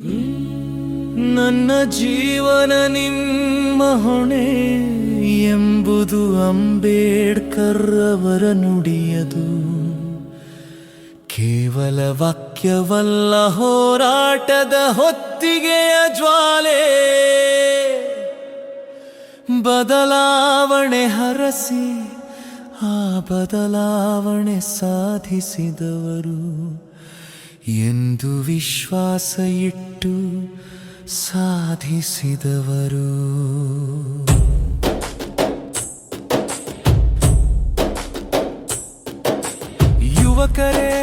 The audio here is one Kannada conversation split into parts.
ನನ್ನ ಜೀವನ ನಿಮ್ಮ ಹೊಣೆ ಎಂಬುದು ಅಂಬೇಡ್ಕರ್ ಅವರ ನುಡಿಯದು. ಕೇವಲ ವಾಕ್ಯವಲ್ಲ, ಹೋರಾಟದ ಹೊತ್ತಿಗೆಯ ಜ್ವಾಲೆ. ಬದಲಾವಣೆ ಹರಸಿ ಆ ಬದಲಾವಣೆ ಸಾಧಿಸಿದವರು ಎಂದು ವಿಶ್ವಾಸ ಇಟ್ಟು ಸಾಧಿಸಿದವರು. ಯುವಕರೇ,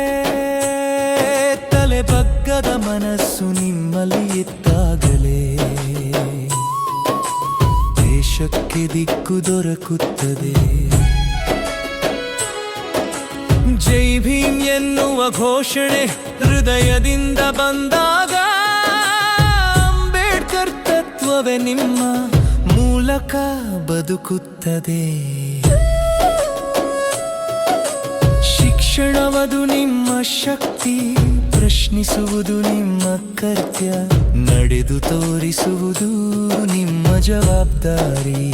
ತಲೆ ಬಗ್ಗದ ಮನಸ್ಸು ನಿಮ್ಮಲ್ಲಿ ಇದ್ದಾಗಲೇ ದೇಶಕ್ಕೆ ದಿಕ್ಕು ದೊರಕುತ್ತದೆ. ಜೈ ಭೀಮ್ ಎನ್ನುವ ಘೋಷಣೆ ಹೃದಯದಿಂದ ಬಂದಾಗ ಅಂಬೇಡ್ಕರ್ ತತ್ವವೇ ನಿಮ್ಮ ಮೂಲಕ ಬದುಕುತ್ತದೆ. ಶಿಕ್ಷಣವದು ನಿಮ್ಮ ಶಕ್ತಿ, ಪ್ರಶ್ನಿಸುವುದು ನಿಮ್ಮ ಕರ್ತವ್ಯ, ನಡೆದು ತೋರಿಸುವುದು ನಿಮ್ಮ ಜವಾಬ್ದಾರಿ.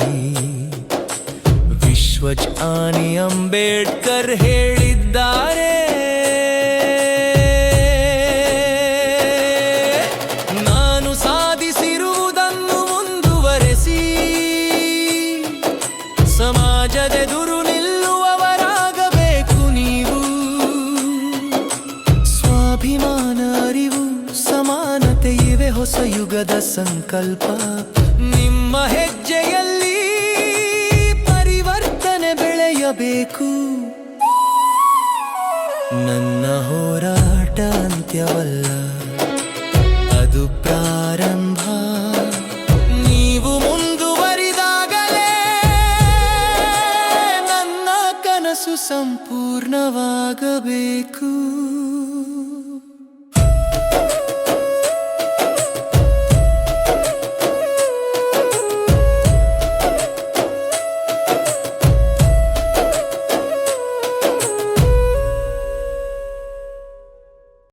ವಿಶ್ವಜ್ಞಾನಿ ಅಂಬೇಡ್ಕರ್ ಹೇಳಿದ್ದಾರೆ, ನಾನು ಸಾಧಿಸಿರುವುದನ್ನು ಮುಂದುವರೆಸಿ ಸಮಾಜದೆದುರು ನಿಲ್ಲುವವರಾಗಬೇಕು ನೀವು. ಸ್ವಾಭಿಮಾನ, ಅರಿವು, ಸಮಾನತೆ ಇವೆ ಹೊಸ ಯುಗದ ಸಂಕಲ್ಪ. ನಿಮ್ಮ ಹೆಜ್ಜೆಯಲ್ಲಿ ಬೆಳೆಯಬೇಕು. ನನ್ನ ಹೋರಾಟ ಅಂತ್ಯವಲ್ಲ, ಅದು ಪ್ರಾರಂಭ. ನೀವು ಮುಂದುವರಿದಾಗಲೇ ನನ್ನ ಕನಸು ಸಂಪೂರ್ಣವಾಗಬೇಕು.